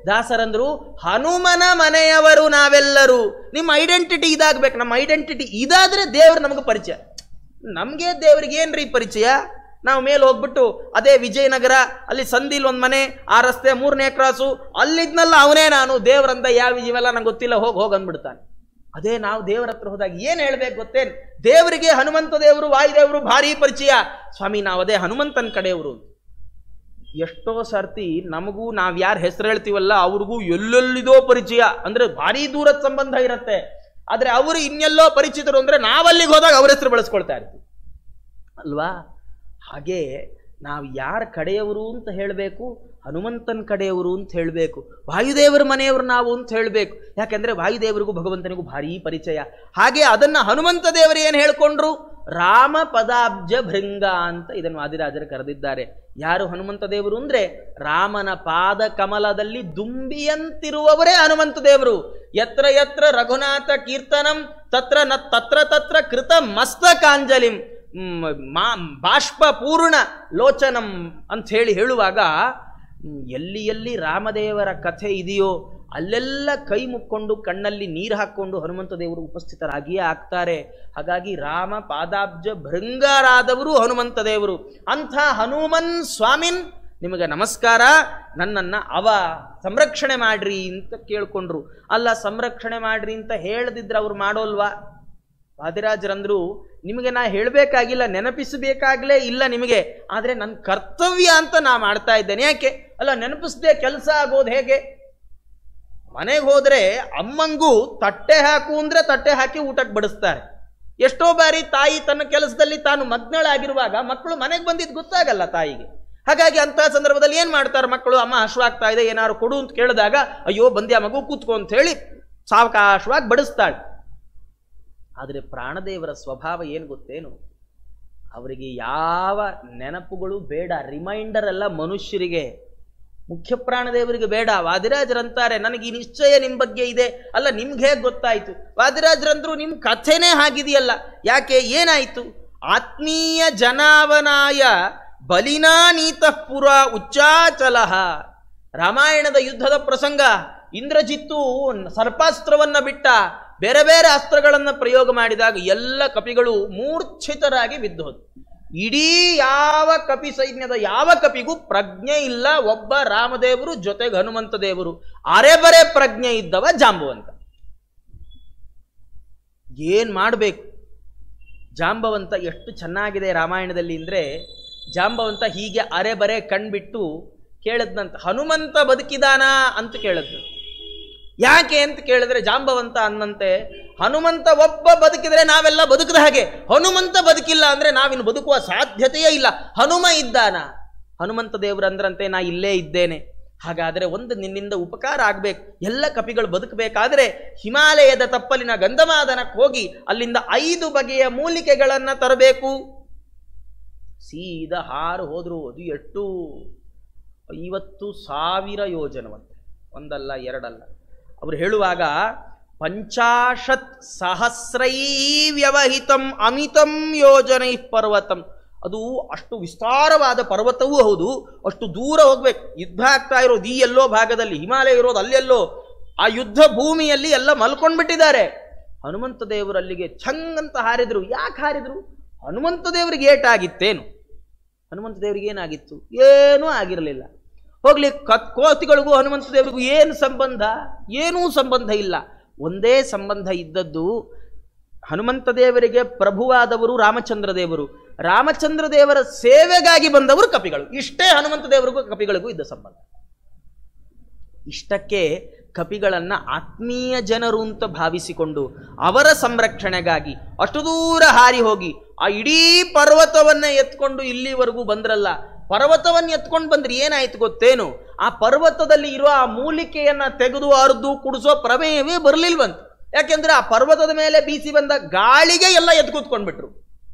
ದಾಸರಂದ್ರು ಹನುಮನ ಮನೆಯವರು ನಾವೆಲ್ಲರೂ. ನಿಮ್ಮ ಐಡೆಂಟಿಟಿ ಇದಾಗಬೇಕು. ನಮ್ಮ ಐಡೆಂಟಿಟಿ ಇದಾದ್ರೆ ದೇವ್ರು ನಮಗೆ ಪರಿಚಯ. ನಮಗೆ ದೇವ್ರಿಗೆ ಏನ್ರಿ ಪರಿಚಯ? ನಾವು ಮೇಲೆ ಹೋಗ್ಬಿಟ್ಟು ಅದೇ ವಿಜಯನಗರ ಅಲ್ಲಿ ಸಂದಿಲ್ ಒಂದು ಮನೆ, ಆ ರಸ್ತೆ 3ನೇ ಕ್ರಾಸು, ಅಲ್ಲಿದ್ನಲ್ಲ ಅವನೇ ನಾನು, ದೇವ್ರಂದ ಯಾವ ಇವೆಲ್ಲ ನಂಗೆ ಗೊತ್ತಿಲ್ಲ, ಹೋಗಿ ಅಂದ್ಬಿಡ್ತಾನೆ. ಅದೇ ನಾವು ದೇವರ ಹತ್ರ ಹೋದಾಗ ಏನು ಹೇಳ್ಬೇಕು ಗೊತ್ತೇನು? ದೇವರಿಗೆ ಹನುಮಂತ ದೇವರು ವಾಯುದೇವರು ಭಾರಿ ಪರಿಚಯ. ಸ್ವಾಮಿ ನಾವು ಅದೇ ಹನುಮಂತನ ಕಡೆಯವರು. ಎಷ್ಟೋ ಸರ್ತಿ ನಮಗೂ ನಾವು ಯಾರು ಹೆಸರು ಹೇಳ್ತೀವಲ್ಲ ಅವ್ರಿಗೂ ಎಲ್ಲೆಲ್ಲಿದೋ ಪರಿಚಯ, ಅಂದ್ರೆ ಭಾರಿ ದೂರದ ಸಂಬಂಧ ಇರುತ್ತೆ. ಆದ್ರೆ ಅವರು ಇನ್ನೆಲ್ಲೋ ಪರಿಚಿತರು ಅಂದ್ರೆ ನಾವಲ್ಲಿಗೆ ಹೋದಾಗ ಅವ್ರ ಹೆಸರು ಬಳಸ್ಕೊಳ್ತಾ ಇರ್ತೀವಿ ಅಲ್ವಾ? ಹಾಗೆ ನಾವು ಯಾರ ಕಡೆಯವರು ಅಂತ ಹೇಳಬೇಕು? ಹನುಮಂತನ ಕಡೆಯವರು ಅಂತ ಹೇಳಬೇಕು. ವಾಯುದೇವರ ಮನೆಯವರು ನಾವು ಅಂತ ಹೇಳಬೇಕು. ಯಾಕೆಂದ್ರೆ ವಾಯುದೇವರಿಗೂ ಭಗವಂತನಿಗೂ ಭಾರಿ ಪರಿಚಯ. ಹಾಗೆ ಅದನ್ನ ಹನುಮಂತ ದೇವರು ಏನು ಹೇಳ್ಕೊಂಡ್ರು? ರಾಮ ಪದಾಬ್ಜ ಭೃಂಗ ಅಂತ ಇದನ್ನು ವಾದಿರಾಜರು ಕರೆದಿದ್ದಾರೆ. ಯಾರು ಹನುಮಂತ ದೇವರು ಅಂದ್ರೆ ರಾಮನ ಪಾದ ಕಮಲದಲ್ಲಿ ದುಂಬಿಯಂತಿರುವವರೇ ಹನುಮಂತ ದೇವರು. ಯತ್ರ ಯತ್ರ ರಘುನಾಥ ಕೀರ್ತನಂ ತತ್ರ ತತ್ರ ತತ್ರ ಕೃತ ಮಸ್ತಕಾಂಜಲಿಂ ಬಾಷ್ಪ ಪೂರ್ಣ ಲೋಚನಂ ಅಂತ ಹೇಳುವಾಗ ಎಲ್ಲಿ ಎಲ್ಲಿ ರಾಮದೇವರ ಕಥೆ ಇದೆಯೋ ಅಲ್ಲೆಲ್ಲ ಕೈ ಮುಕ್ಕೊಂಡು ಕಣ್ಣಲ್ಲಿ ನೀರು ಹಾಕ್ಕೊಂಡು ಹನುಮಂತ ದೇವರು ಉಪಸ್ಥಿತರಾಗಿಯೇ ಆಗ್ತಾರೆ. ಹಾಗಾಗಿ ರಾಮ ಪಾದಾಬ್ಜ ಭೃಂಗರಾದವರು ಹನುಮಂತ ದೇವರು. ಅಂಥ ಹನುಮನ್ ಸ್ವಾಮಿನ್ ನಿಮಗೆ ನಮಸ್ಕಾರ, ನನ್ನನ್ನು ಅವ ಸಂರಕ್ಷಣೆ ಮಾಡ್ರಿ ಅಂತ ಕೇಳ್ಕೊಂಡ್ರು. ಅಲ್ಲ, ಸಂರಕ್ಷಣೆ ಮಾಡ್ರಿ ಅಂತ ಹೇಳದಿದ್ರೆ ಅವ್ರು ಮಾಡೋಲ್ವಾ? ವಾದಿರಾಜರಂದ್ರು ನಿಮಗೆ ನಾ ಹೇಳಬೇಕಾಗಿಲ್ಲ, ನೆನಪಿಸಬೇಕಾಗಲೇ ಇಲ್ಲ ನಿಮಗೆ, ಆದರೆ ನನ್ನ ಕರ್ತವ್ಯ ಅಂತ ನಾ ಮಾಡ್ತಾ ಇದ್ದೇನೆ. ಯಾಕೆ? ಅಲ್ಲ, ನೆನಪಿಸದೆ ಕೆಲಸ ಆಗೋದು ಹೇಗೆ? ಮನೆಗೆ ಹೋದ್ರೆ ಅಮ್ಮಂಗೂ ತಟ್ಟೆ ಹಾಕು ಅಂದ್ರೆ ತಟ್ಟೆ ಹಾಕಿ ಊಟಕ್ಕೆ ಬಡಿಸ್ತಾರೆ. ಎಷ್ಟೋ ಬಾರಿ ತಾಯಿ ತನ್ನ ಕೆಲಸದಲ್ಲಿ ತಾನು ಮಗ್ನಳಾಗಿರುವಾಗ ಮಕ್ಕಳು ಮನೆಗೆ ಬಂದಿದ್ದು ಗೊತ್ತಾಗಲ್ಲ ತಾಯಿಗೆ. ಹಾಗಾಗಿ ಅಂತ ಸಂದರ್ಭದಲ್ಲಿ ಏನ್ ಮಾಡ್ತಾರೆ ಮಕ್ಕಳು? ಅಮ್ಮ ಹಶ್ವಾಗ್ತಾ ಇದೆ, ಏನಾದ್ರು ಕೊಡು ಅಂತ ಕೇಳಿದಾಗ ಅಯ್ಯೋ ಬಂದ್ಯಾ ಮಗು ಕೂತ್ಕೊ ಅಂತ ಹೇಳಿ ಸಾವಕಾಶವಾಗಿ ಬಡಿಸ್ತಾಳೆ. ಆದರೆ ಪ್ರಾಣದೇವರ ಸ್ವಭಾವ ಏನು ಗೊತ್ತೇನು? ಅವರಿಗೆ ಯಾವ ನೆನಪುಗಳು ಬೇಡ, ರಿಮೈಂಡರ್ ಎಲ್ಲ ಮನುಷ್ಯರಿಗೆ, ಮುಖ್ಯ ಪ್ರಾಣದೇವರಿಗೆ ಬೇಡ. ವಾದಿರಾಜರಂತಾರೆ ನನಗೆ ಈ ನಿಶ್ಚಯ ನಿಮ್ಮ ಬಗ್ಗೆ ಇದೆ. ಅಲ್ಲ, ನಿಮ್ಗೆ ಹೇಗೆ ಗೊತ್ತಾಯ್ತು? ವಾದಿರಾಜರಂದ್ರು ನಿಮ್ಮ ಕಥೆನೇ ಹಾಗಿದೆಯಲ್ಲ. ಯಾಕೆ? ಏನಾಯ್ತು? ಆತ್ಮೀಯ ಜನಾವನಾಯ ಬಲಿನಾ ನೀತಃ ಪುರ ಉಚ್ಚಾಚಲಹ. ರಾಮಾಯಣದ ಯುದ್ಧದ ಪ್ರಸಂಗ. ಇಂದ್ರಜಿತ್ತು ಸರ್ಪಾಸ್ತ್ರವನ್ನ ಬಿಟ್ಟ, ಬೇರೆ ಬೇರೆ ಅಸ್ತ್ರಗಳನ್ನು ಪ್ರಯೋಗ ಮಾಡಿದಾಗ ಎಲ್ಲ ಕಪಿಗಳು ಮೂರ್ಛಿತರಾಗಿ ಬಿದ್ದೋದು. ಇಡೀ ಯಾವ ಕಪಿ ಸೈನ್ಯದ ಯಾವ ಕಪಿಗೂ ಪ್ರಜ್ಞೆ ಇಲ್ಲ. ಒಬ್ಬ ರಾಮದೇವರು ಜೊತೆಗೆ ಹನುಮಂತ ದೇವರು, ಅರೆಬರೆ ಪ್ರಜ್ಞೆ ಇದ್ದವ ಜಾಂಬವಂತ. ಏನ್ ಮಾಡಬೇಕು? ಜಾಂಬವಂತ ಎಷ್ಟು ಚೆನ್ನಾಗಿದೆ ರಾಮಾಯಣದಲ್ಲಿ ಅಂದ್ರೆ, ಜಾಂಬವಂತ ಹೀಗೆ ಅರೆಬರೆ ಕಣ್ಬಿಟ್ಟು ಕೇಳದ್ನಂತ, ಹನುಮಂತ ಬದುಕಿದಾನ ಅಂತ ಕೇಳದ್ನ. ಯಾಕೆ ಅಂತ ಕೇಳಿದ್ರೆ ಜಾಂಬವಂತ ಅನ್ನಂತೆ, ಹನುಮಂತ ಒಬ್ಬ ಬದುಕಿದ್ರೆ ನಾವೆಲ್ಲ ಬದುಕದ ಹಾಗೆ, ಹನುಮಂತ ಬದುಕಿಲ್ಲ ಅಂದ್ರೆ ನಾವಿನ್ನು ಬದುಕುವ ಸಾಧ್ಯತೆಯೇ ಇಲ್ಲ. ಹನುಮ ಇದ್ದಾನ. ಹನುಮಂತ ದೇವರಂದ್ರಂತೆ ನಾ ಇಲ್ಲೇ ಇದ್ದೇನೆ. ಹಾಗಾದ್ರೆ ಒಂದು ನಿನ್ನಿಂದ ಉಪಕಾರ ಆಗ್ಬೇಕು. ಎಲ್ಲ ಕಪಿಗಳು ಬದುಕಬೇಕಾದ್ರೆ ಹಿಮಾಲಯದ ತಪ್ಪಲಿನ ಗಂಧಮಾದನಕ್ಕೆ ಹೋಗಿ ಅಲ್ಲಿಂದ 5 ಬಗೆಯ ಮೂಲಿಕೆಗಳನ್ನ ತರಬೇಕು. ಸೀದಾ ಹಾರು ಹೋದ್ರು. ಅದು ಎಷ್ಟು 50,000 ಯೋಜನವಂತೆ, ಒಂದಲ್ಲ ಎರಡಲ್ಲ. ಅವರು ಹೇಳುವಾಗ 50,000 ವ್ಯವಹಿತಂ ಅಮಿತಂ ಯೋಜನೈ ಪರ್ವತಂ. ಅದು ಅಷ್ಟು ವಿಸ್ತಾರವಾದ ಪರ್ವತವೂ ಹೌದು, ಅಷ್ಟು ದೂರ ಹೋಗ್ಬೇಕು. ಯುದ್ಧ ಆಗ್ತಾ ಇರೋದು ಈ ಎಲ್ಲೋ ಭಾಗದಲ್ಲಿ, ಹಿಮಾಲಯ ಇರೋದು ಅಲ್ಲೆಲ್ಲೋ. ಆ ಯುದ್ಧ ಭೂಮಿಯಲ್ಲಿ ಎಲ್ಲ ಮಲ್ಕೊಂಡ್ಬಿಟ್ಟಿದ್ದಾರೆ. ಹನುಮಂತ ದೇವರು ಅಲ್ಲಿಗೆ ಛಂಗಂತ ಹಾರಿದ್ರು. ಯಾಕೆ ಹಾರಿದ್ರು? ಹನುಮಂತ ದೇವರಿಗೆ ಏಟಾಗಿತ್ತೇನು? ಹನುಮಂತ ದೇವರಿಗೆ ಏನಾಗಿತ್ತು? ಏನೂ ಆಗಿರಲಿಲ್ಲ. ಹೋಗ್ಲಿ, ಕೋತಿಗಳಿಗೂ ಹನುಮಂತ ದೇವರಿಗೂ ಏನು ಸಂಬಂಧ? ಏನೂ ಸಂಬಂಧ ಇಲ್ಲ. ಒಂದೇ ಸಂಬಂಧ ಇದ್ದದ್ದು, ಹನುಮಂತ ದೇವರಿಗೆ ಪ್ರಭುವಾದವರು ರಾಮಚಂದ್ರ ದೇವರು, ರಾಮಚಂದ್ರ ದೇವರ ಸೇವೆಗಾಗಿ ಬಂದವರು ಕಪಿಗಳು. ಇಷ್ಟೇ ಹನುಮಂತ ದೇವರಿಗೂ ಕಪಿಗಳಿಗೂ ಇದ್ದ ಸಂಬಂಧ. ಇಷ್ಟಕ್ಕೆ ಕಪಿಗಳನ್ನ ಆತ್ಮೀಯ ಜನರು ಅಂತ ಭಾವಿಸಿಕೊಂಡು ಅವರ ಸಂರಕ್ಷಣೆಗಾಗಿ ಅಷ್ಟು ದೂರ ಹಾರಿ ಹೋಗಿ ಆ ಇಡೀ ಪರ್ವತವನ್ನ ಎತ್ಕೊಂಡು ಇಲ್ಲಿವರೆಗೂ ಬಂದ್ರಲ್ಲ. ಪರ್ವತವನ್ನು ಎತ್ಕೊಂಡು ಬಂದ್ರೆ ಏನಾಯ್ತು ಗೊತ್ತೇನು? ಆ ಪರ್ವತದಲ್ಲಿ ಇರುವ ಆ ಮೂಲಿಕೆಯನ್ನ ತೆಗೆದು ಅರ್ದು ಕುಡಿಸೋ ಪ್ರಮೇಯವೇ ಬರಲಿಲ್ವಂತ. ಯಾಕೆಂದ್ರೆ ಆ ಪರ್ವತದ ಮೇಲೆ ಬೀಸಿ ಬಂದ ಗಾಳಿಗೆ ಎಲ್ಲ ಎದ್ದು ಕೂತ್ಕೊಂಡ್ಬಿಟ್ರು.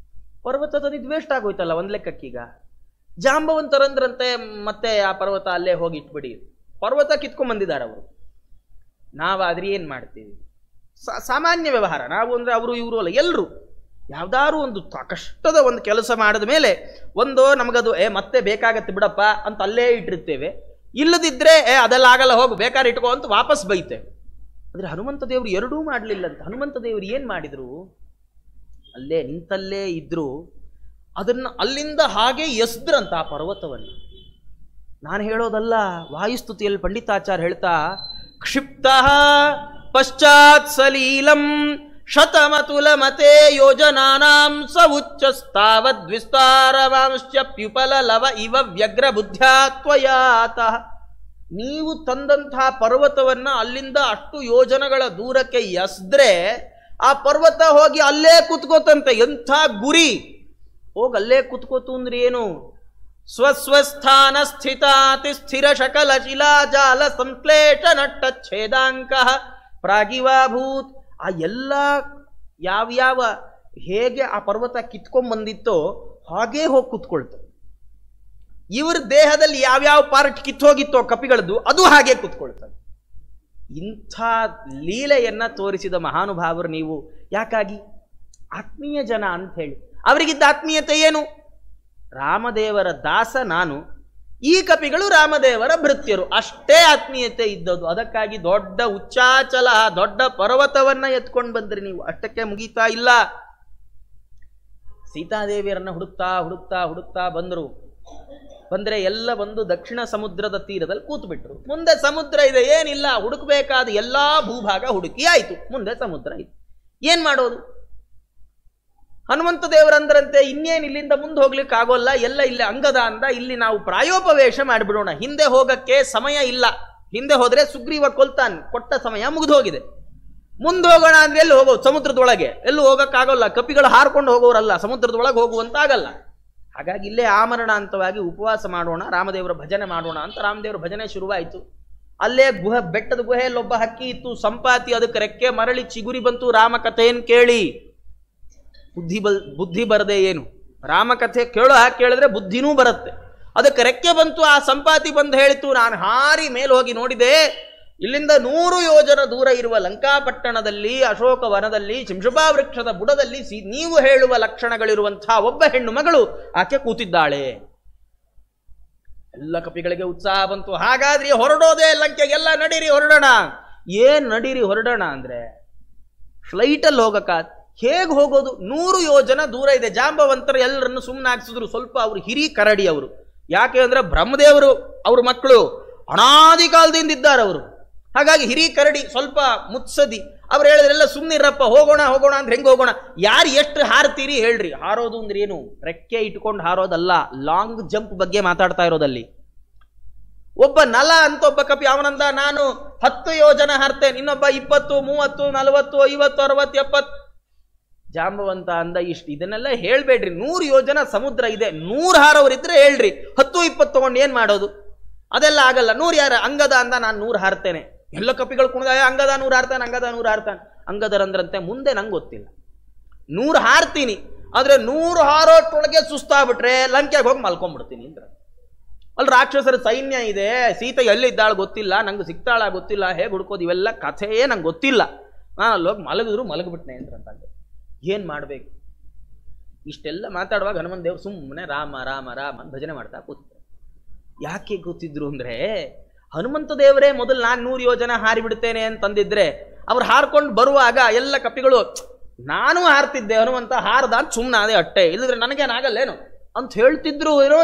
ಪರ್ವತದ ಇದು ವೇಸ್ಟ್ ಆಗೋಯ್ತಲ್ಲ ಒಂದ್ ಲೆಕ್ಕಕ್ಕೀಗ. ಜಾಂಬವಂತರಂದ್ರಂತೆ ಮತ್ತೆ ಆ ಪರ್ವತ ಅಲ್ಲೇ ಹೋಗಿ ಇಟ್ಬಿಡಿ. ಪರ್ವತ ಕಿತ್ಕೊಂಡ್ ಬಂದಿದ್ದಾರೆ ಅವರು. ನಾವಾದ್ರೆ ಏನ್ ಮಾಡ್ತೀವಿ? ಸಾಮಾನ್ಯ ವ್ಯವಹಾರ. ನಾವು ಅಂದ್ರೆ ಅವರು ಇವರು ಅಲ್ಲ, ಎಲ್ಲರೂ ಯಾವ್ದಾದ್ರು ಒಂದು ಕಷ್ಟದ ಒಂದು ಕೆಲಸ ಮಾಡಿದ ಮೇಲೆ ಒಂದು ನಮಗದು ಮತ್ತೆ ಬೇಕಾಗತ್ತೆ ಬಿಡಪ್ಪ ಅಂತ ಅಲ್ಲೇ ಇಟ್ಟಿರ್ತೇವೆ. ಇಲ್ಲದಿದ್ದರೆ ಅದೆಲ್ಲ ಆಗಲ್ಲ, ಹೋಗು ಬೇಕಾದ್ರೆ ಇಟ್ಕೋ ಅಂತ ವಾಪಸ್ ಬೈತೆ. ಆದರೆ ಹನುಮಂತ ದೇವರು ಎರಡೂ ಮಾಡಲಿಲ್ಲಂತ. ಹನುಮಂತ ದೇವರು ಏನು ಮಾಡಿದರು, ಅಲ್ಲೇ ನಿಂತಲ್ಲೇ ಇದ್ರು, ಅದನ್ನು ಅಲ್ಲಿಂದ ಹಾಗೆ ಎಸ್ದ್ರಂತ ಆ ಪರ್ವತವನ್ನು. ನಾನು ಹೇಳೋದಲ್ಲ, ವಾಯುಸ್ತುತಿಯಲ್ಲಿ ಪಂಡಿತಾಚಾರ್ಯ ಹೇಳ್ತಾ, ಕ್ಷಿಪ್ತ ಪಶ್ಚಾತ್ ಸಲೀಲಂ ಶತಮತುಲ ಮತೆ ಯೋಜನಾನಾಂ ಸ ಉಚ್ಚಸ್ತಾವದ್ವಿಸ್ತಾರವಾಂಶ್ಚ್ಯುಪಲ ಲವ ಇವ ವ್ಯಗ್ರ ಬುದ್ಧ್ಯಾತ್ವಯಾತಃ. ನೀವು ತಂದಂತಹ ಪರ್ವತವನ್ನ ಅಲ್ಲಿಂದ ಅಷ್ಟು ಯೋಜನಗಳ ದೂರಕ್ಕೆ ಎಸ್ದ್ರೆ ಆ ಪರ್ವತ ಹೋಗಿ ಅಲ್ಲೇ ಕುತ್ಕೋತಂತೆ. ಎಂಥ ಗುರಿ! ಹೋಗಿ ಅಲ್ಲೇ ಕುತ್ಕೋತು ಅಂದ್ರೆ ಏನು? ಸ್ವಸ್ವಸ್ಥಾನ ಸ್ಥಿತಾತಿ ಸ್ಥಿರ ಶಕಲ ಶಿಲಾಜಾಲ ಸಂಶ್ಲೇಷ ನಟ್ಟ ಛೇದಾಂಕ ಪ್ರಾಗಿವಾಭೂತ್. ಆ ಎಲ್ಲ ಯಾವ್ಯಾವ ಹೇಗೆ ಆ ಪರ್ವತ ಕಿತ್ಕೊಂಡ್ಬಂದಿತ್ತೋ ಹಾಗೇ ಹೋಗಿ ಕುತ್ಕೊಳ್ತಾರೆ. ಇವ್ರ ದೇಹದಲ್ಲಿ ಯಾವ್ಯಾವ ಪಾರ್ಟ್ ಕಿತ್ತೋಗಿತ್ತೋ ಕಪಿಗಳದ್ದು, ಅದು ಹಾಗೆ ಕುತ್ಕೊಳ್ತಾರೆ. ಇಂಥ ಲೀಲೆಯನ್ನ ತೋರಿಸಿದ ಮಹಾನುಭಾವರು ನೀವು. ಯಾಕಾಗಿ? ಆತ್ಮೀಯ ಜನ ಅಂತ ಹೇಳಿ. ಅವರಿಗಿದ್ದ ಆತ್ಮೀಯತೆ ಏನು? ರಾಮದೇವರ ದಾಸ ನಾನು, ಈ ಕಪಿಗಳು ರಾಮದೇವರ ಭೃತ್ಯರು, ಅಷ್ಟೇ ಆತ್ಮೀಯತೆ ಇದ್ದದ್ದು. ಅದಕ್ಕಾಗಿ ದೊಡ್ಡ ಉಚ್ಚಾಚಲ ದೊಡ್ಡ ಪರ್ವತವನ್ನ ಎತ್ಕೊಂಡು ಬಂದ್ರಿ ನೀವು. ಅಷ್ಟಕ್ಕೆ ಮುಗೀತಾ ಇಲ್ಲ. ಸೀತಾದೇವಿಯರನ್ನ ಹುಡುಕ್ತಾ ಹುಡುಕ್ತಾ ಹುಡುಕ್ತಾ ಬಂದ್ರೆ ಎಲ್ಲ ಬಂದು ದಕ್ಷಿಣ ಸಮುದ್ರದ ತೀರದಲ್ಲಿ ಕೂತ್ಬಿಟ್ರು. ಮುಂದೆ ಸಮುದ್ರ ಇದೆ, ಏನಿಲ್ಲ, ಹುಡುಕ್ಬೇಕಾದ ಎಲ್ಲಾ ಭೂಭಾಗ ಹುಡುಕಿ ಆಯ್ತು. ಮುಂದೆ ಸಮುದ್ರ ಇದೆ, ಏನ್ ಮಾಡೋದು? ಹನುಮಂತ ದೇವರಂದ್ರಂತೆ ಇನ್ನೇನು ಇಲ್ಲಿಂದ ಮುಂದೆ ಹೋಗ್ಲಿಕ್ಕೆ ಆಗೋಲ್ಲ, ಎಲ್ಲ ಇಲ್ಲೇ ಅಂಗದ ಅಂದ, ಇಲ್ಲಿ ನಾವು ಪ್ರಾಯೋಪವೇಶ ಮಾಡಿಬಿಡೋಣ. ಹಿಂದೆ ಹೋಗಕ್ಕೆ ಸಮಯ ಇಲ್ಲ, ಹಿಂದೆ ಹೋದ್ರೆ ಸುಗ್ರೀವ ಕೊಲ್ತಾನ್, ಕೊಟ್ಟ ಸಮಯ ಮುಗಿದು ಹೋಗಿದೆ. ಮುಂದೆ ಹೋಗೋಣ ಅಂದ್ರೆ ಎಲ್ಲಿ ಹೋಗೋದು? ಸಮುದ್ರದೊಳಗೆ ಎಲ್ಲೂ ಹೋಗಕ್ಕಾಗಲ್ಲ. ಕಪಿಗಳು ಹಾರ್ಕೊಂಡು ಹೋಗೋರಲ್ಲ, ಸಮುದ್ರದೊಳಗೆ ಹೋಗುವಂತಾಗಲ್ಲ. ಹಾಗಾಗಿ ಇಲ್ಲೇ ಆಮರಣ ಅಂತವಾಗಿ ಉಪವಾಸ ಮಾಡೋಣ, ರಾಮದೇವರ ಭಜನೆ ಮಾಡೋಣ ಅಂತ ರಾಮದೇವರ ಭಜನೆ ಶುರುವಾಯಿತು. ಅಲ್ಲೇ ಬೆಟ್ಟದ ಗುಹೆಯಲ್ಲಿ ಒಬ್ಬ ಹಕ್ಕಿ ಇತ್ತು, ಸಂಪಾತಿ. ಅದಕ್ಕೆ ರೆಕ್ಕೆ ಮರಳಿ ಚಿಗುರಿ ಬಂತು. ರಾಮ ಕಥೆಯನ್ನು ಕೇಳಿ ಬುದ್ಧಿ ಬರದೆ ಏನು? ರಾಮಕಥೆ ಕೇಳಿದ್ರೆ ಬುದ್ಧಿನೂ ಬರುತ್ತೆ. ಅದಕ್ಕೆ ರೆಕ್ಕೆ ಬಂತು. ಆ ಸಂಪಾತಿ ಬಂದು ಹೇಳಿತು, ನಾನು ಹಾರಿ ಮೇಲೆ ಹೋಗಿ ನೋಡಿದೆ, ಇಲ್ಲಿಂದ 100 ಯೋಜನ ದೂರ ಇರುವ ಲಂಕಾಪಟ್ಟಣದಲ್ಲಿ ಅಶೋಕ ವನದಲ್ಲಿ ಶಿಂಶುಭಾ ವೃಕ್ಷದ ಬುಡದಲ್ಲಿ ನೀವು ಹೇಳುವ ಲಕ್ಷಣಗಳಿರುವಂತಹ ಒಬ್ಬ ಹೆಣ್ಣು ಮಗಳು ಆಕೆ ಕೂತಿದ್ದಾಳೆ. ಎಲ್ಲ ಕಪಿಗಳಿಗೆ ಉತ್ಸಾಹ ಬಂತು. ಹಾಗಾದ್ರೆ ಹೊರಡೋದೇ ಲಂಕೆಗೆಲ್ಲ, ನಡೀರಿ ಹೊರಡೋಣ. ಏನ್ ನಡೀರಿ ಹೊರಡೋಣ ಅಂದ್ರೆ ಫ್ಲೈಟಲ್ಲಿ ಹೋಗಕ್ಕ ಹೇಗೆ ಹೋಗೋದು? 100 ಯೋಜನ ದೂರ ಇದೆ. ಜಾಂಬವಂತರು ಎಲ್ಲರನ್ನು ಸುಮ್ಮನಾಗಿಸಿದ್ರು. ಸ್ವಲ್ಪ ಅವರು ಹಿರಿ ಕರಡಿ ಅವರು. ಯಾಕೆ ಅಂದ್ರೆ ಬ್ರಹ್ಮದೇವರು ಅವ್ರ ಮಕ್ಕಳು ಅನಾದಿ ಕಾಲದಿಂದ ಇದ್ದಾರೆ ಅವರು. ಹಾಗಾಗಿ ಹಿರಿ ಕರಡಿ, ಸ್ವಲ್ಪ ಮುತ್ಸದಿ. ಅವ್ರು ಹೇಳಿದ್ರೆಲ್ಲ ಸುಮ್ಮನಿರಪ್ಪ, ಹೋಗೋಣ ಹೋಗೋಣ ಅಂದ್ರೆ ಹೆಂಗೆ ಹೋಗೋಣ? ಯಾರು ಎಷ್ಟು ಹಾರ್ತೀರಿ ಹೇಳ್ರಿ. ಹಾರೋದು ಅಂದ್ರೆ ಏನು? ರೆಕ್ಕೆ ಇಟ್ಕೊಂಡು ಹಾರೋದಲ್ಲ, ಲಾಂಗ್ ಜಂಪ್ ಬಗ್ಗೆ ಮಾತಾಡ್ತಾ ಇರೋದಲ್ಲಿ. ಒಬ್ಬ ನಲ ಅಂತ ಒಬ್ಬ ಕಪಿ, ಅವನಂದ ನಾನು 10 ಯೋಜನ ಹಾರ್ತೇನೆ, ಇನ್ನೊಬ್ಬ 20, 30, 40, 50, 60, 70. ಜಾಂಬವಂತ ಅಂದ ಇಷ್ಟು. ಇದನ್ನೆಲ್ಲ ಹೇಳ್ಬೇಡ್ರಿ, 100 ಯೋಜನ ಸಮುದ್ರ ಇದೆ, 100 ಹಾರೋರಿದ್ರೆ ಹೇಳ್ರಿ. 10, 20 ತಗೊಂಡು ಏನ್ ಮಾಡೋದು? ಅದೆಲ್ಲ ಆಗಲ್ಲ. 100 ಯಾರ? ಅಂಗದ ಅಂದ ನಾನು 100 ಹಾರ್ತೇನೆ. ಎಲ್ಲ ಕಪಿಗಳು ಕುಣಿದ, ಅಂಗದ 100 ಹಾರ್ತಾನೆ, ಅಂಗದ 100 ಹಾರ್ತಾನೆ. ಅಂಗದರಂದ್ರಂತೆ ಮುಂದೆ ನಂಗೆ ಗೊತ್ತಿಲ್ಲ, 100 ಹಾರ್ತೀನಿ, ಆದ್ರೆ 100 ಹಾರೋಷ್ಟೊಳಗೆ ಸುಸ್ತಾಗ್ಬಿಟ್ರೆ ಲಂಕೆಗೆ ಹೋಗಿ ಮಲ್ಕೊಂಡ್ಬಿಡ್ತೀನಿ ಅಂದ್ರೆ. ಅಲ್ಲಿ ರಾಕ್ಷಸರ ಸೈನ್ಯ ಇದೆ, ಸೀತೆ ಎಲ್ಲಿದ್ದಾಳು ಗೊತ್ತಿಲ್ಲ, ನಂಗೆ ಸಿಗ್ತಾಳ ಗೊತ್ತಿಲ್ಲ, ಹೇಗೆ ಹುಡ್ಕೋದು, ಇವೆಲ್ಲ ಕಥೆಯೇ ನಂಗೆ ಗೊತ್ತಿಲ್ಲ. ನಾನು ಅಲ್ಲೋಗಿ ಮಲಗಿದ್ರು ಮಲಗಿಬಿಟ್ನೆ ಅಂತ. ಏನ್ ಮಾಡ್ಬೇಕು? ಇಷ್ಟೆಲ್ಲ ಮಾತಾಡುವಾಗ ಹನುಮಂತ ದೇವರು ಸುಮ್ಮನೆ ರಾಮ ರಾಮ ರಾಮ ಭಜನೆ ಮಾಡ್ತಾ ಕೂತಿದ್ರು. ಯಾಕೆ ಕೂತಿದ್ರು ಅಂದ್ರೆ, ಹನುಮಂತ ದೇವರೇ ಮೊದಲು ನಾನು 100 ಯೋಜನ ಹಾರಿಬಿಡ್ತೇನೆ ಅಂತಂದಿದ್ರೆ ಅವ್ರು ಹಾರ್ಕೊಂಡು ಬರುವಾಗ ಎಲ್ಲ ಕಪಿಗಳು ನಾನು ಹಾರ್ತಿದ್ದೆ, ಹನುಮಂತ ಹಾರ್ದ ಅಂತ ಸುಮ್ಮನೆ ಅದೇ ಅಟ್ಟೆ, ಇಲ್ಲದ್ರೆ ನನಗೇನಾಗಲ್ಲೇನು ಅಂತ ಹೇಳ್ತಿದ್ರು ಏನೋ.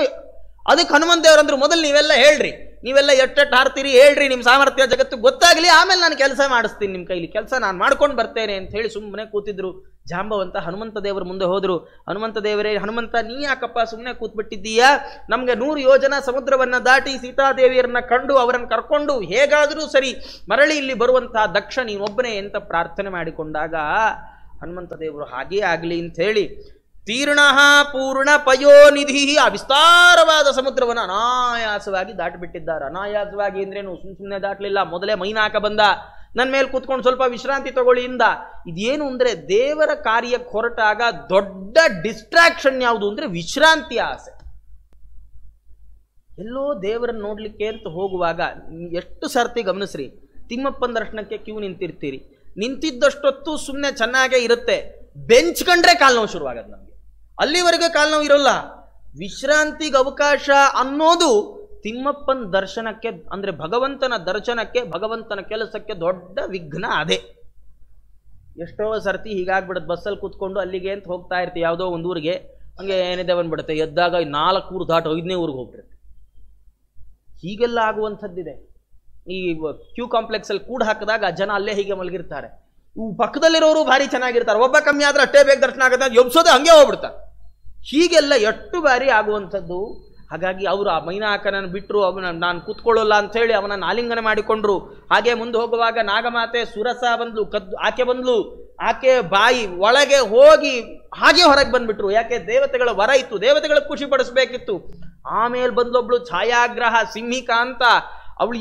ಅದಕ್ಕೆ ಹನುಮಂತ ದೇವರಂದ್ರು ಮೊದಲು ನೀವೆಲ್ಲ ಹೇಳ್ರಿ, ನೀವೆಲ್ಲ ಎಟ್ಟೆಟ್ಟು ಹಾರ್ತೀರಿ ಹೇಳ್ರಿ, ನಿಮ್ಮ ಸಾಮರ್ಥ್ಯ ಜಗತ್ತು ಗೊತ್ತಾಗ್ಲಿ, ಆಮೇಲೆ ನಾನು ಕೆಲಸ ಮಾಡಿಸ್ತೀನಿ, ನಿಮ್ಮ ಕೈಲಿ ಕೆಲಸ ನಾನು ಮಾಡ್ಕೊಂಡು ಬರ್ತೇನೆ ಅಂತ ಹೇಳಿ ಸುಮ್ಮನೆ ಕೂತಿದ್ರು. ಜಾಂಬವಂತ ಹನುಮಂತ ದೇವರ ಮುಂದೆ ಹೋದ್ರು. ಹನುಮಂತ ದೇವರೇ, ಹನುಮಂತ ನೀ ಯಾಕಪ್ಪ ಸುಮ್ಮನೆ ಕೂತ್ಬಿಟ್ಟಿದ್ದೀಯಾ? ನಮ್ಗೆ 100 ಯೋಜನ ಸಮುದ್ರವನ್ನ ದಾಟಿ ಸೀತಾದೇವಿಯರನ್ನ ಕಂಡು ಅವರನ್ನು ಕರ್ಕೊಂಡು ಹೇಗಾದರೂ ಸರಿ ಮರಳಿ ಇಲ್ಲಿ ಬರುವಂತಹ ದಕ್ಷ ನೀನೊಬ್ಬನೇ ಅಂತ ಪ್ರಾರ್ಥನೆ ಮಾಡಿಕೊಂಡಾಗ ಹನುಮಂತ ದೇವರು ಹಾಗೇ ಆಗಲಿ ಅಂತ ಹೇಳಿ ತೀರ್ಣ ಪೂರ್ಣ ಪಯೋನಿಧಿ ಆ ವಿಸ್ತಾರವಾದ ಸಮುದ್ರವನ್ನು ಅನಾಯಾಸವಾಗಿ ದಾಟಿಬಿಟ್ಟಿದ್ದಾರೆ. ಅನಾಯಾಸವಾಗಿ ಅಂದ್ರೇನು? ಸುಮ್ಮನೆ ದಾಟಲಿಲ್ಲ. ಮೊದಲೇ ಮೈನಾಕ ಬಂದ, ನನ್ನ ಮೇಲೆ ಕೂತ್ಕೊಂಡು ಸ್ವಲ್ಪ ವಿಶ್ರಾಂತಿ ತಗೊಳ್ಳಿ ಇಂದ. ಇದೇನು ಅಂದ್ರೆ ದೇವರ ಕಾರ್ಯಕ್ಕೆ ಹೊರಟಾಗ ದೊಡ್ಡ ಡಿಸ್ಟ್ರಾಕ್ಷನ್ ಯಾವುದು ಅಂದ್ರೆ ವಿಶ್ರಾಂತಿಯ ಆಸೆ. ಎಲ್ಲೋ ದೇವರನ್ನು ನೋಡ್ಲಿಕ್ಕೆ ಅಂತ ಹೋಗುವಾಗ ಎಷ್ಟು ಸರ್ತಿ ಗಮನಿಸ್ರಿ, ತಿಮ್ಮಪ್ಪನ ದರ್ಶನಕ್ಕೆ ಕ್ಯೂ ನಿಂತಿರ್ತೀರಿ, ನಿಂತಿದ್ದಷ್ಟೊತ್ತು ಸುಮ್ಮನೆ ಚೆನ್ನಾಗೇ ಇರುತ್ತೆ, ಬೆಂಚ್ ಕಂಡ್ರೆ ಕಾಲು ನೋವು ಶುರುವಾಗದು ನಮಗೆ. ಅಲ್ಲಿವರೆಗೆ ಕಾಲು ನೋವು ಇರೋಲ್ಲ. ವಿಶ್ರಾಂತಿಗೆ ಅವಕಾಶ ಅನ್ನೋದು ತಿಮ್ಮಪ್ಪನ ದರ್ಶನಕ್ಕೆ ಅಂದರೆ ಭಗವಂತನ ದರ್ಶನಕ್ಕೆ, ಭಗವಂತನ ಕೆಲಸಕ್ಕೆ ದೊಡ್ಡ ವಿಘ್ನ ಅದೇ. ಎಷ್ಟೋ ಸರ್ತಿ ಹೀಗಾಗ್ಬಿಡುತ್ತೆ, ಬಸ್ಸಲ್ಲಿ ಕೂತ್ಕೊಂಡು ಅಲ್ಲಿಗೆ ಅಂತ ಹೋಗ್ತಾ ಇರ್ತೀವಿ ಯಾವುದೋ ಒಂದು ಊರಿಗೆ, ಹಂಗೆ ಏನಿದೆ ಬಂದ್ಬಿಡುತ್ತೆ, ಎದ್ದಾಗ 4 ಊರು ದಾಟು 5ನೇ ಊರಿಗೆ ಹೋಗ್ಬಿಡುತ್ತೆ. ಹೀಗೆಲ್ಲ ಆಗುವಂಥದ್ದಿದೆ. ಈ ಕ್ಯೂ ಕಾಂಪ್ಲೆಕ್ಸಲ್ಲಿ ಕೂಡ ಹಾಕಿದಾಗ ಜನ ಅಲ್ಲೇ ಹೀಗೆ ಮಲಗಿರ್ತಾರೆ. ಇವು ಪಕ್ಕದಲ್ಲಿರೋರು ಭಾರಿ ಚೆನ್ನಾಗಿರ್ತಾರೆ, ಒಬ್ಬ ಕಮ್ಮಿ ಆದ್ರೆ ಅಷ್ಟೇ ಬೇಗ ದರ್ಶನ ಆಗುತ್ತೆ, ಎಬ್ಸೋದೆ ಹಂಗೆ ಹೋಗ್ಬಿಡ್ತಾರೆ. ಹೀಗೆಲ್ಲ ಎಷ್ಟು ಬಾರಿ ಆಗುವಂಥದ್ದು. ಹಾಗಾಗಿ ಅವರು ಆ ಮೈನಾಕನನ್ನು ಬಿಟ್ಟರು, ಅವನ ನಾನು ಕೂತ್ಕೊಳ್ಳಲ್ಲ ಅಂಥೇಳಿ ಅವನನ್ನು ಆಲಿಂಗನ ಮಾಡಿಕೊಂಡ್ರು. ಹಾಗೆ ಮುಂದೆ ಹೋಗುವಾಗ ನಾಗಮಾತೆ ಸುರಸ ಬಂದ್ಲು, ಆಕೆ ಬಂದ್ಲು, ಆಕೆ ಬಾಯಿ ಒಳಗೆ ಹೋಗಿ ಹಾಗೆ ಹೊರಗೆ ಬಂದ್ಬಿಟ್ರು. ಯಾಕೆ? ದೇವತೆಗಳ ವರ ಇತ್ತು, ದೇವತೆಗಳ ಖುಷಿ ಪಡಿಸ್ಬೇಕಿತ್ತು. ಆಮೇಲೆ ಬಂದೊಬ್ಳು ಛಾಯಾಗ್ರಹ ಸಿಂಹಿಕಾ ಅಂತ, ಅವಳು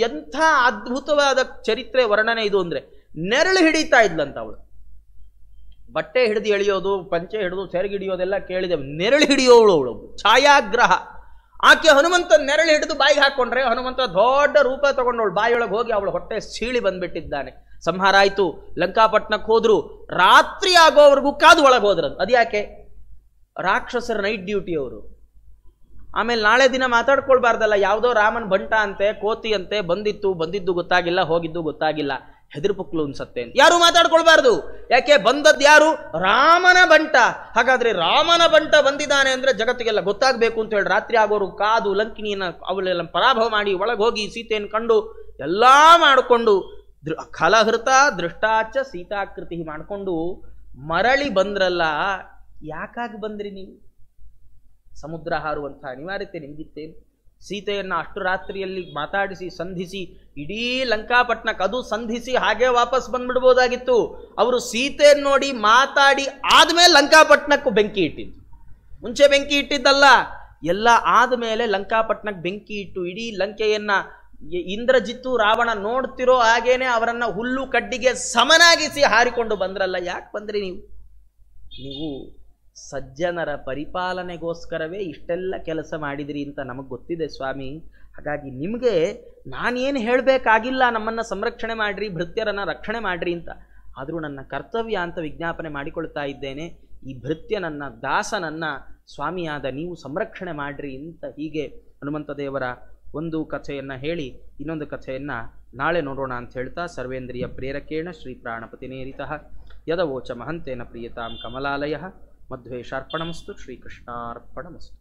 ಎಂಥ ಅದ್ಭುತವಾದ ಚರಿತ್ರೆ ವರ್ಣನೆ ಇದು ಅಂದ್ರೆ, ನೆರಳು ಹಿಡಿತಾ ಇದ್ಲಂತ ಅವಳು. ಬಟ್ಟೆ ಹಿಡಿದು ಎಳೆಯೋದು, ಪಂಚೆ ಹಿಡಿದು ಸೆರಗಿ ಹಿಡಿಯೋದೆಲ್ಲ ಕೇಳಿದೆ. ನೆರಳು ಹಿಡಿಯೋಳು ಅವಳು, ಛಾಯಾಗ್ರಹ. ಆಕೆ ಹನುಮಂತ ನೆರಳು ಹಿಡಿದು ಬಾಯಿಗೆ ಹಾಕೊಂಡ್ರೆ ಹನುಮಂತ ದೊಡ್ಡ ರೂಪ ತಗೊಂಡವಳು ಬಾಯಿಯೊಳಗೆ ಹೋಗಿ ಅವಳ ಹೊಟ್ಟೆ ಸೀಳಿ ಬಂದ್ಬಿಟ್ಟಿದ್ದಾನೆ. ಸಂಹಾರ ಆಯ್ತು. ಲಂಕಾಪಟ್ಟಣಕ್ಕೆ ಹೋದ್ರು. ರಾತ್ರಿ ಆಗೋವರೆಗೂ ಕಾದು ಒಳಗೆ ಹೋದ್ರದು. ಅದ್ಯಾಕೆ? ರಾಕ್ಷಸರ ನೈಟ್ ಡ್ಯೂಟಿ ಅವರು. ಆಮೇಲೆ ನಾಳೆ ದಿನ ಮಾತಾಡ್ಕೊಳ್ಬಾರ್ದಲ್ಲ, ಯಾವುದೋ ರಾಮನ್ ಬಂಟ ಅಂತೆ, ಕೋತಿ ಅಂತೆ, ಬಂದಿದ್ದು ಗೊತ್ತಾಗಿಲ್ಲ, ಹೋಗಿದ್ದು ಗೊತ್ತಾಗಿಲ್ಲ, ಹೆದರ್ಪುಕ್ಲು ಅನ್ಸತ್ತೆ ಅಂತ ಯಾರು ಮಾತಾಡ್ಕೊಳ್ಬಾರ್ದು. ಯಾಕೆ? ಬಂದದ್ದು ಯಾರು? ರಾಮನ ಬಂಟ. ಹಾಗಾದ್ರೆ ರಾಮನ ಬಂಟ ಬಂದಿದ್ದಾನೆ ಅಂದ್ರೆ ಜಗತ್ತಿಗೆಲ್ಲ ಗೊತ್ತಾಗಬೇಕು ಅಂತ ಹೇಳಿ ರಾತ್ರಿ ಆಗೋರು ಕಾದು ಲಂಕಿನಿಯನ್ನ ಅವಳೆಲ್ಲ ಪರಾಭವ ಮಾಡಿ ಒಳಗೆ ಹೋಗಿ ಸೀತೆಯನ್ನು ಕಂಡು ಎಲ್ಲ ಮಾಡಿಕೊಂಡು ಖಲಹೃತ ದೃಷ್ಟಾಚ ಸೀತಾಕೃತಿ ಮಾಡಿಕೊಂಡು ಮರಳಿ ಬಂದ್ರಲ್ಲ. ಯಾಕಾಗಿ ಬಂದ್ರಿ ನೀವು? ಸಮುದ್ರ ಹಾರುವಂಥ ಅನಿವಾರ್ಯತೆ ನಿಮಗಿತ್ತೆ? ಸೀತೆಯನ್ನು ಅಷ್ಟು ರಾತ್ರಿಯಲ್ಲಿ ಮಾತಾಡಿಸಿ ಸಂಧಿಸಿ ಇಡೀ ಲಂಕಾಪಟ್ಟಣಕ್ಕೆ ಅದು ಸಂಧಿಸಿ ಹಾಗೆ ವಾಪಸ್ ಬಂದ್ಬಿಡ್ಬೋದಾಗಿತ್ತು. ಅವರು ಸೀತೆಯನ್ನು ನೋಡಿ ಮಾತಾಡಿ ಆದ್ಮೇಲೆ ಲಂಕಾಪಟ್ಟಣಕ್ಕೂ ಬೆಂಕಿ ಇಟ್ಟಿದ್ದು. ಮುಂಚೆ ಬೆಂಕಿ ಇಟ್ಟಿದ್ದಲ್ಲ, ಎಲ್ಲ ಆದ್ಮೇಲೆ ಲಂಕಾಪಟ್ಟಣಕ್ಕೆ ಬೆಂಕಿ ಇಟ್ಟು ಇಡೀ ಲಂಕೆಯನ್ನ ಇಂದ್ರಜಿತ್ತು ರಾವಣ ನೋಡ್ತಿರೋ ಹಾಗೇನೆ ಅವರನ್ನ ಹುಲ್ಲು ಕಡ್ಡಿಗೆ ಸಮನಾಗಿಸಿ ಹಾರಿಕೊಂಡು ಬಂದ್ರಲ್ಲ. ಯಾಕೆ ಬಂದ್ರಿ ನೀವು? ನೀವು ಸಜ್ಜನರ ಪರಿಪಾಲನೆಗೋಸ್ಕರವೇ ಇಷ್ಟೆಲ್ಲ ಕೆಲಸ ಮಾಡಿದ್ರಿ ಅಂತ ನಮಗೆ ಗೊತ್ತಿದೆ ಸ್ವಾಮಿ. ಹಾಗಾಗಿ ನಿಮಗೆ ನಾನೇನು ಹೇಳಬೇಕಾಗಿಲ್ಲ, ನಮ್ಮನ್ನು ಸಂರಕ್ಷಣೆ ಮಾಡ್ರಿ, ಭೃತ್ಯರನ್ನು ರಕ್ಷಣೆ ಮಾಡ್ರಿ ಅಂತ. ಆದರೂ ನನ್ನ ಕರ್ತವ್ಯ ಅಂತ ವಿಜ್ಞಾಪನೆ ಮಾಡಿಕೊಳ್ತಾ ಇದ್ದೇನೆ. ಈ ಭೃತ್ಯನನ್ನ, ದಾಸನನ್ನ ಸ್ವಾಮಿಯಾದ ನೀವು ಸಂರಕ್ಷಣೆ ಮಾಡ್ರಿ ಅಂತ ಹೀಗೆ ಹನುಮಂತ ದೇವರ ಒಂದು ಕಥೆಯನ್ನು ಹೇಳಿ ಇನ್ನೊಂದು ಕಥೆಯನ್ನು ನಾಳೆ ನೋಡೋಣ ಅಂತ ಹೇಳ್ತಾ, ಸರ್ವೇಂದ್ರಿಯ ಪ್ರೇರಕೇಣ ಶ್ರೀ ಪ್ರಾಣಪತಿನೇರಿತಃ ಯದವೋಚ ಮಹಂತೇನ ಪ್ರಿಯತಾಂ ಕಮಲಾಲಯ ಮಧ್ವೇಶಾರ್ಪಣಮಸ್ತು. ಶ್ರೀಕೃಷ್ಣಾರ್ಪಣಮಸ್ತು.